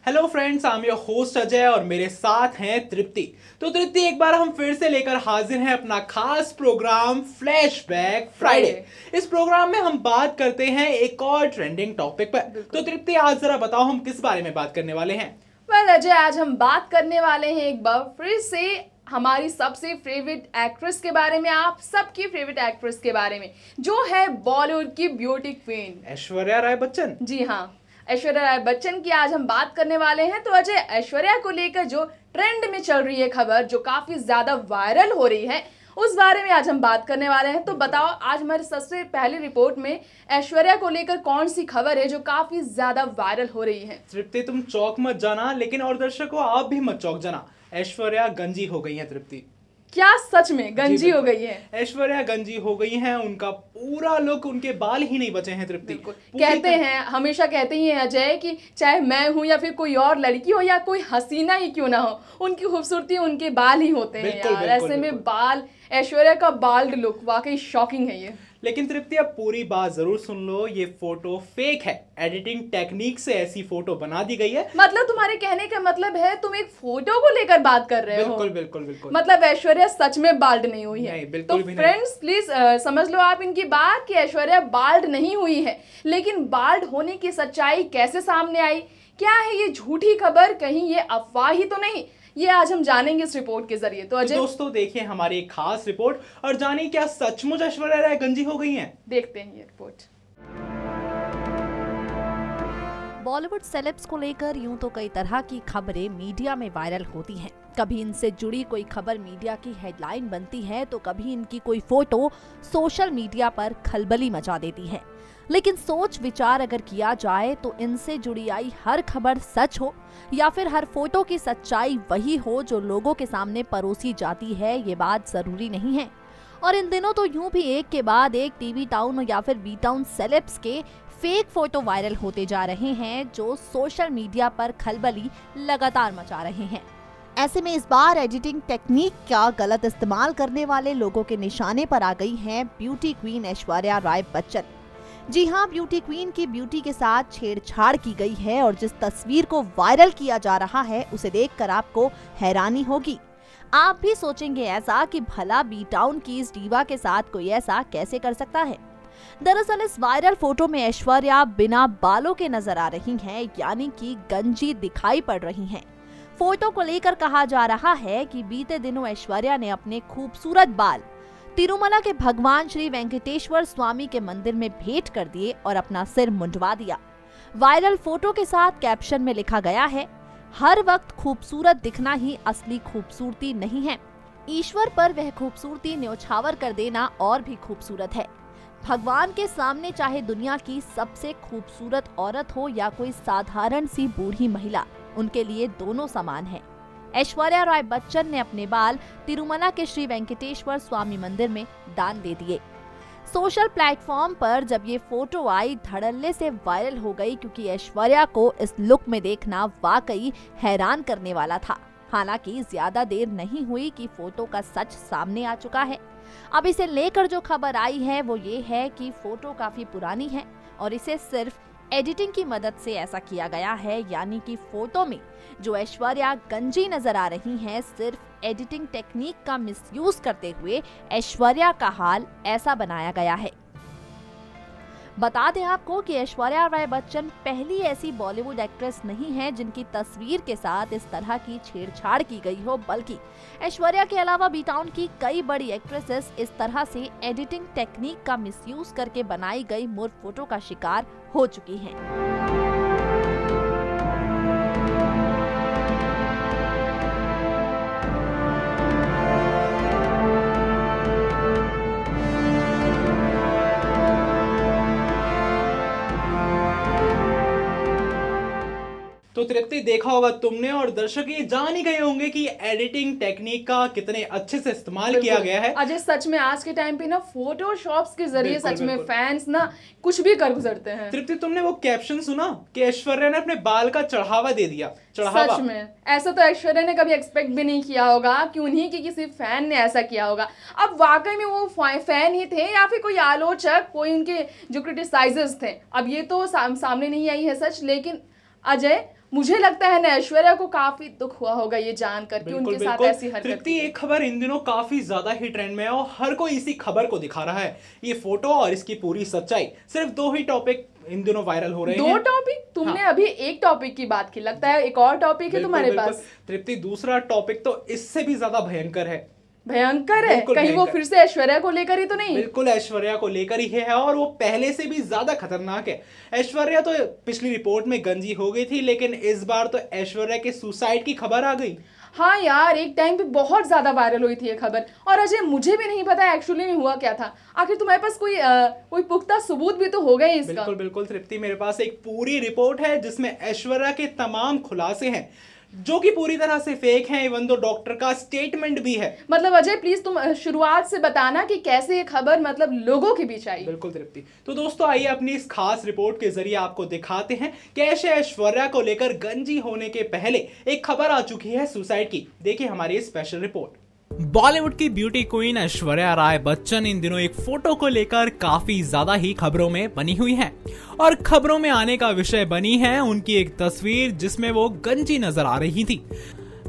Hello friends, I am your host Ajay और मेरे साथ हैं तृप्ति। तो तृप्ति, एक बार हम फिर से लेकर हाजिर हैं अपना खास प्रोग्राम फ्लैशबैक फ्राइडे। इस प्रोग्राम में हम बात करते हैं एक और ट्रेंडिंग टॉपिक पर। तो तृप्ति, आज जरा बताओ हम किस बारे में बात करने वाले हैं। अजय, आज हम बात करने वाले हैं एक बार फिर से हमारी सबसे फेवरेट एक्ट्रेस के बारे में, आप सबकी फेवरेट एक्ट्रेस के बारे में, जो है बॉलीवुड की ब्यूटी क्वीन ऐश्वर्या राय बच्चन। जी हाँ, ऐश्वर्या राय बच्चन की आज हम बात करने वाले हैं। तो अजय, ऐश्वर्या को लेकर जो ट्रेंड में चल रही है खबर, जो काफी ज्यादा वायरल हो रही है, उस बारे में आज हम बात करने वाले हैं। तो बताओ, आज हमारे सबसे पहली रिपोर्ट में ऐश्वर्या को लेकर कौन सी खबर है जो काफी ज्यादा वायरल हो रही है। तृप्ति, तुम चौक मत जाना, लेकिन और दर्शकों आप भी मत चौक जाना। ऐश्वर्या गंजी हो गई है तृप्ति। क्या सच में गंजी हो गई है? ऐश्वर्या गंजी हो गई हैं, उनका पूरा लुक, उनके बाल ही नहीं बचे हैं तृप्ति। कहते हैं, हमेशा कहते ही हैं अजय कि चाहे मैं हूं या फिर कोई और लड़की हो या कोई हसीना ही क्यों ना हो, उनकी खूबसूरती उनके बाल ही होते हैं यार। ऐसे में बाल, ऐश्वर्या का बाल्ड लुक वाकई शॉकिंग है ये। लेकिन तृप्ति, अब पूरी बात जरूर सुन लो, ये फोटो फेक है। एडिटिंग टेक्निक से ऐसी फोटो बना दी गई है। मतलब तुम्हारे कहने का मतलब है तुम एक फोटो को लेकर बात कर रहे हो? बिल्कुल बिल्कुल बिल्कुल। मतलब ऐश्वर्या सच में बाल्ड नहीं हुई है? नहीं, बिल्कुल तो फ्रेंड्स प्लीज समझ लो आप इनकी बात कि ऐश्वर्या बाल्ड नहीं हुई है। लेकिन बाल्ड होने की सच्चाई कैसे सामने आई, क्या है ये झूठी खबर, कहीं ये अफवाह ही तो नहीं, ये आज हम जानेंगे इस रिपोर्ट के जरिए। तो अजय, दोस्तों देखिए हमारी एक खास रिपोर्ट और जानिए क्या सचमुच ऐश्वर्या राय गंजी हो गई हैं। देखते हैं ये रिपोर्ट। बॉलीवुड सेलेब्स को लेकर यूं तो कई तरह की खबरें मीडिया में वायरल होती हैं। कभी इनसे जुड़ी कोई खबर मीडिया की हेडलाइन बनती है तो कभी इनकी कोई फोटो सोशल मीडिया पर खलबली मचा देती है। लेकिन सोच विचार अगर किया जाए तो इनसे जुड़ी आई हर खबर सच हो या फिर हर फोटो की सच्चाई वही हो जो लोगों के सामने परोसी जाती है, ये बात जरूरी नहीं है। और इन दिनों तो यूं भी एक के बाद एक टीवी टाउन या फिर बी टाउन सेलेब्स के फेक फोटो वायरल होते जा रहे हैं जो सोशल मीडिया पर खलबली लगातार मचा रहे हैं। ऐसे में इस बार एडिटिंग टेक्निक का गलत इस्तेमाल करने वाले लोगों के निशाने पर आ गई हैं ब्यूटी क्वीन ऐश्वर्या राय बच्चन। जी हाँ, ब्यूटी क्वीन की ब्यूटी के साथ छेड़छाड़ की गई है और जिस तस्वीर को वायरल किया जा रहा है उसे देखकर आपको हैरानी होगी। आप भी सोचेंगे ऐसा कि भला बी टाउन की इस डीवा के साथ कोई ऐसा कैसे कर सकता है। दरअसल इस वायरल फोटो में ऐश्वर्या बिना बालों के नजर आ रही हैं, यानी कि गंजी दिखाई पड़ रही हैं। फोटो को लेकर कहा जा रहा है कि बीते दिनों ऐश्वर्या ने अपने खूबसूरत बाल तिरुमला के भगवान श्री वेंकटेश्वर स्वामी के मंदिर में भेंट कर दिए और अपना सिर मुंडवा दिया। वायरल फोटो के साथ कैप्शन में लिखा गया है, हर वक्त खूबसूरत दिखना ही असली खूबसूरती नहीं है, ईश्वर पर वह खूबसूरती न्योछावर कर देना और भी खूबसूरत है। भगवान के सामने चाहे दुनिया की सबसे खूबसूरत औरत हो या कोई साधारण सी बूढ़ी महिला, उनके लिए दोनों समान है। ऐश्वर्या राय बच्चन ने अपने बाल तिरुमला के श्री वेंकटेश्वर स्वामी मंदिर में दान दे दिए। सोशल प्लेटफॉर्म पर जब ये फोटो आई, धड़ल्ले से वायरल हो गई क्योंकि ऐश्वर्या को इस लुक में देखना वाकई हैरान करने वाला था। हालांकि ज्यादा देर नहीं हुई कि फोटो का सच सामने आ चुका है। अब इसे लेकर जो खबर आई है वो ये है कि फोटो काफी पुरानी है और इसे सिर्फ एडिटिंग की मदद से ऐसा किया गया है, यानी कि फोटो में जो ऐश्वर्या गंजी नजर आ रही हैं, सिर्फ एडिटिंग टेक्निक का मिसयूज करते हुए ऐश्वर्या का हाल ऐसा बनाया गया है। बता दें आपको कि ऐश्वर्या राय बच्चन पहली ऐसी बॉलीवुड एक्ट्रेस नहीं है जिनकी तस्वीर के साथ इस तरह की छेड़छाड़ की गई हो, बल्कि ऐश्वर्या के अलावा बी टाउन की कई बड़ी एक्ट्रेसेस इस तरह से एडिटिंग टेक्निक का मिसयूज करके बनाई गई मूर्ख फोटो का शिकार हो चुकी हैं। तो तृप्ति, देखा होगा तुमने और दर्शक ये जान ही गए होंगे कि एडिटिंग टेक्निक का कितने अच्छे से इस्तेमाल किया गया है। अजय, सच में आज के टाइम पे ना फोटोशॉप्स के जरिए सच में फैंस ना कुछ भी कर गुजरते हैं। तृप्ति, तुमने वो कैप्शन सुना कि ऐश्वर्या ने अपने बाल का चढ़ावा दे दिया? चढ़ावा। सच में ऐसा तो ऐश्वर्या ने कभी एक्सपेक्ट भी नहीं किया होगा कि उन्हीं की किसी फैन ने ऐसा किया होगा। अब वाकई में वो फैन ही थे या फिर कोई आलोचक, कोई उनके जो क्रिटिसाइजर्स थे, अब ये तो सामने नहीं आई है सच। लेकिन अजय, मुझे लगता है ना ऐश्वर्या को काफी दुख हुआ होगा ये जानकर कि उनके साथ ऐसी हरकत। तृप्ति, एक खबर इन दिनों काफी ज्यादा ही ट्रेंड में है और हर कोई इसी खबर को दिखा रहा है। ये फोटो और इसकी पूरी सच्चाई, सिर्फ 2 ही टॉपिक इन दिनों वायरल हो रहे हैं। 2 टॉपिक? तुमने अभी एक टॉपिक की बात की, लगता है एक और टॉपिक है तुम्हारे पास। तृप्ति, दूसरा टॉपिक तो इससे भी ज्यादा भयंकर है। भयंकर है? कहीं वो फिर से ऐश्वर्या को लेकर ही तो नहीं? बिल्कुल ऐश्वर्या को लेकर ही है और वो पहले से भी ज्यादा खतरनाक है। ऐश्वर्या तो पिछली रिपोर्ट में गंजी हो गई थी, लेकिन इस बार तो ऐश्वर्या के सुसाइड की खबर आ गई। हाँ यार, एक टाइम पे बहुत ज्यादा वायरल हुई थी ये खबर। और अजय, मुझे भी नहीं पता एक्चुअली में हुआ क्या था। आखिर तुम्हारे पास कोई पुख्ता सबूत भी तो हो गए इसका। बिल्कुल बिल्कुल तृप्ति, मेरे पास एक पूरी रिपोर्ट है जिसमें ऐश्वर्या के तमाम खुलासे हैं जो कि पूरी तरह से फेक हैं। इवन दो डॉक्टर का स्टेटमेंट भी है। मतलब अजय प्लीज तुम शुरुआत से बताना कि कैसे ये खबर मतलब लोगों के बीच आई। बिल्कुल तृप्ति, तो दोस्तों आइए अपनी इस खास रिपोर्ट के जरिए आपको दिखाते हैं कैसे ऐश्वर्या को लेकर गंजी होने के पहले एक खबर आ चुकी है सुसाइड की। देखिए हमारी स्पेशल रिपोर्ट। बॉलीवुड की ब्यूटी क्वीन ऐश्वर्या राय बच्चन इन दिनों एक फोटो को लेकर काफी ज्यादा ही खबरों में बनी हुई हैं और खबरों में आने का विषय बनी है उनकी एक तस्वीर जिसमें वो गंजी नजर आ रही थी।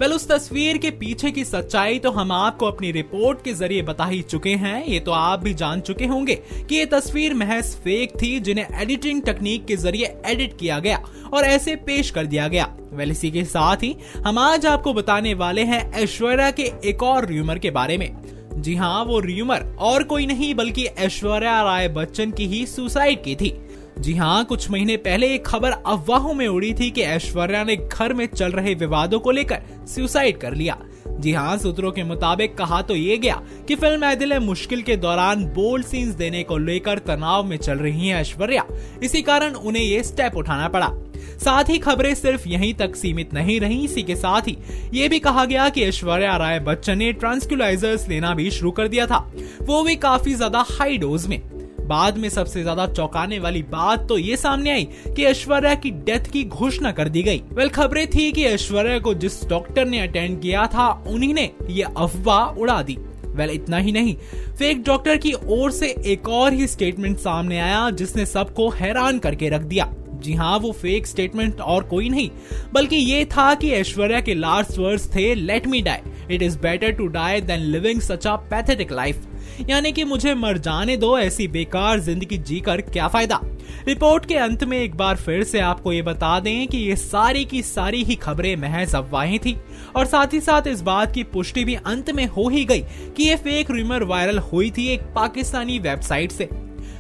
उस तस्वीर के पीछे की सच्चाई तो हम आपको अपनी रिपोर्ट के जरिए बता ही चुके हैं। ये तो आप भी जान चुके होंगे कि ये तस्वीर महज फेक थी जिन्हें एडिटिंग टेक्निक के जरिए एडिट किया गया और ऐसे पेश कर दिया गया। इसी के साथ ही हम आज आपको बताने वाले हैं ऐश्वर्या के एक और र्यूमर के बारे में। जी हाँ, वो र्यूमर और कोई नहीं बल्कि ऐश्वर्या राय बच्चन की ही सुसाइड की थी। जी हाँ, कुछ महीने पहले एक खबर अफवाहों में उड़ी थी कि ऐश्वर्या ने घर में चल रहे विवादों को लेकर सुसाइड कर लिया। जी हाँ, सूत्रों के मुताबिक कहा तो ये गया कि फिल्म ए दिल है मुश्किल के दौरान बोल्ड सीन्स देने को लेकर तनाव में चल रही हैं ऐश्वर्या, इसी कारण उन्हें ये स्टेप उठाना पड़ा। साथ ही खबरें सिर्फ यहीं तक सीमित नहीं रहीं, इसी के साथ ही ये भी कहा गया कि ऐश्वर्या राय बच्चन ने ट्रांसक्यूलाइजर्स लेना भी शुरू कर दिया था, वो भी काफी ज्यादा हाई डोज में। बाद में सबसे ज्यादा चौंकाने वाली बात तो ये सामने आई कि ऐश्वर्या की डेथ की घोषणा कर दी गई। खबरें थी कि ऐश्वर्या को जिस डॉक्टर ने अटेंड किया था उन्हीं ने ये अफवाह उड़ा दी। इतना ही नहीं, फेक डॉक्टर की ओर से एक और ही स्टेटमेंट सामने आया जिसने सबको हैरान करके रख दिया। जी हाँ, वो फेक स्टेटमेंट और कोई नहीं बल्कि ये था कि ऐश्वर्या के लास्ट वर्ड्स थे, let me die, it is better to die than living such a pathetic life. यानी कि मुझे मर जाने दो, ऐसी बेकार जिंदगी जीकर क्या फायदा। रिपोर्ट के अंत में एक बार फिर से आपको ये बता दें कि ये सारी की सारी ही खबरें महज अफवाहें थी और साथ ही साथ इस बात की पुष्टि भी अंत में हो ही गई कि ये फेक रूमर वायरल हुई थी एक पाकिस्तानी वेबसाइट से।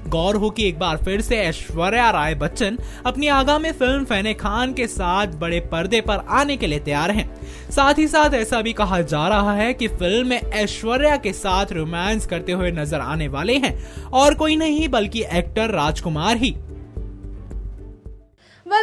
गौर हो कि एक बार फिर से ऐश्वर्या राय बच्चन अपनी आगामी फिल्म फैने खान के साथ बड़े पर्दे पर आने के लिए तैयार हैं। साथ ही साथ ऐसा भी कहा जा रहा है कि फिल्म में ऐश्वर्या के साथ रोमांस करते हुए नजर आने वाले हैं और कोई नहीं बल्कि एक्टर राजकुमार ही।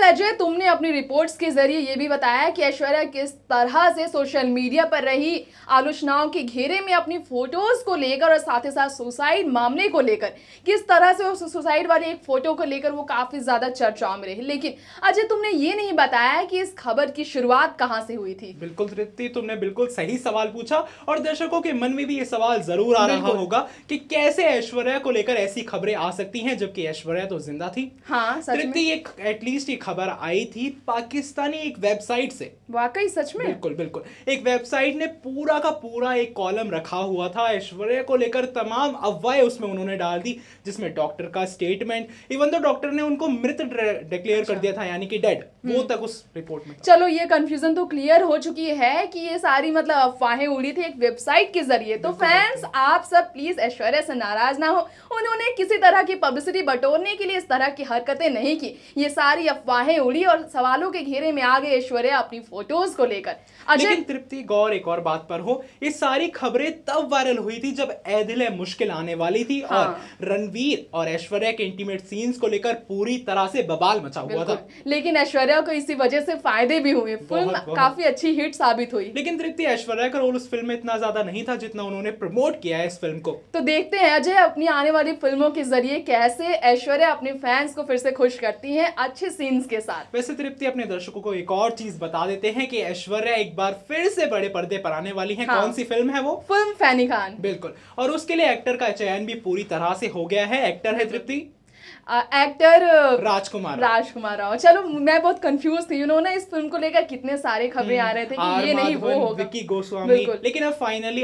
अजय, तुमने अपनी रिपोर्ट्स के जरिए ये भी बताया कि ऐश्वर्या किस तरह से सोशल मीडिया पर रही आलोचनाओं के घेरे में अपनी फोटोज को लेकर और साथ ही साथ सुसाइड मामले को लेकर किस तरह से उस सुसाइड वाली एक फोटो को लेकर वो काफी ज्यादा चर्चाओं में रही। लेकिन अजय, तुमने ये नहीं बताया कि इस खबर की शुरुआत कहां से हुई थी। बिल्कुल तृप्ति, तुमने बिल्कुल सही सवाल पूछा और दर्शकों के मन में भी ये सवाल जरूर आ रहा होगा कि कैसे ऐश्वर्या को लेकर ऐसी खबरें आ सकती हैं जबकि ऐश्वर्या तो जिंदा थी। हाँ, तृप्ति, एटलीस्ट खबर आई थी पाकिस्तानी एक वेबसाइट से। वाकई सच में? बिल्कुल बिल्कुल, एक वेबसाइट ने पूरा का पूरा एक कॉलम रखा हुआ था ऐश्वर्या को लेकर, तमाम अफवाहें उसमें उन्होंने डाल दी जिसमें डॉक्टर का स्टेटमेंट, इवन तो डॉक्टर ने उनको मृत डिक्लेयर कर दिया था यानी कि डेड, वो तक उस रिपोर्ट में। चलो ये कंफ्यूजन तो क्लियर हो चुकी है कि ये सारी मतलब अफवाहें उड़ी थी एक वेबसाइट के जरिए। तो फैंस आप सब प्लीज ऐश्वर्या से नाराज ना हो, उन्होंने किसी तरह की पब्लिसिटी बटोरने के लिए इस तरह की हरकतें नहीं की। ये सारी अफवाहें उड़ी और सवालों के घेरे में आ गए ऐश्वर्या अपनी फोटोज को लेकर। लेकिन तृप्ति, गौर एक और बात पर हो, ये सारी खबरें तब वायरल हुई थी जब ए दिल है मुश्किल आने वाली थी। हाँ। और रणवीर और ऐश्वर्या के इंटीमेट सीन्स को लेकर पूरी तरह से बवाल मचा हुआ था। लेकिन ऐश्वर्या को इसी वजह से फायदे भी हुए, फिल्म काफी अच्छी हिट साबित हुई। लेकिन तृप्ति, ऐश्वर्या का रोल उस फिल्म में इतना ज्यादा नहीं था जितना उन्होंने प्रमोट किया है इस फिल्म को। तो देखते हैं अजय अपनी आने वाली फिल्मों के जरिए कैसे ऐश्वर्या अपने फैंस को फिर से खुश करती है अच्छे सीन्स के साथ। वैसे तृप्ति, अपने दर्शकों को एक और चीज बता देते हैं कि ऐश्वर्या एक बार फिर से बड़े पर्दे पर आने वाली है। हाँ। कौन सी फिल्म है वो? फिल्म फैनी खान। बिल्कुल, और उसके लिए एक्टर का चयन भी पूरी तरह से हो गया है। एक्टर है तृप्ति एक्टर राजकुमार राव। चलो मैं बहुत कंफ्यूज थी, इस फिल्म को लेकर कितने सारे खबरें आ रहे थे कि ये नहीं वो होगा, विक्की गोस्वामी, लेकिन अब फाइनली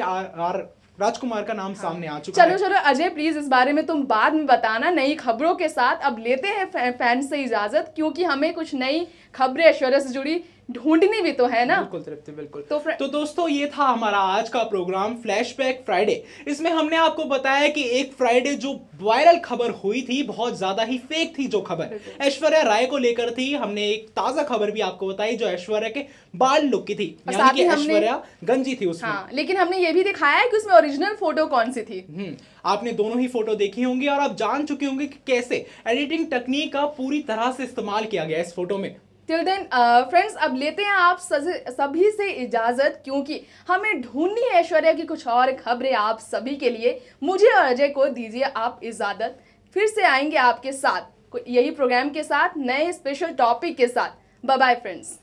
राजकुमार का नाम सामने आ चुका है। चलो अजय प्लीज इस बारे में तुम बाद में बताना नई खबरों के साथ। अब लेते हैं फैंस से इजाजत, क्योंकि हमें कुछ नई खबरें ऐश्वर्या से जुड़ी ढूंढनी भी तो है ना। बिल्कुल तृप्ति, बिल्कुल। तो दोस्तों ये था हमारा आज का प्रोग्राम फ्लैशबैक फ्राइडे। इसमें हमने आपको बताया कि एक फ्राइडे जो वायरल खबर हुई थी, बहुत ज्यादा ही फेक थी जो खबर ऐश्वर्या राय को लेकर थी। हमने एक ताजा खबर भी आपको बताई जो ऐश्वर्या के बाल लुक की थी, यानी कि ऐश्वर्या गंजी थी उसमें। हाँ, लेकिन हमने ये भी दिखाया है कि उसमें ओरिजिनल फोटो कौन सी थी। आपने दोनों ही फोटो देखी होंगी और आप जान चुके होंगे कि कैसे एडिटिंग तकनीक का पूरी तरह से इस्तेमाल किया गया इस फोटो में। टिल देन फ्रेंड्स, अब लेते हैं आप सभी से इजाजत, क्योंकि हमें ढूंढनी है ऐश्वर्या की कुछ और खबरें आप सभी के लिए। मुझे और अजय को दीजिए आप इजाजत, फिर से आएंगे आपके साथ यही प्रोग्राम के साथ नए स्पेशल टॉपिक के साथ। Bye bye friends.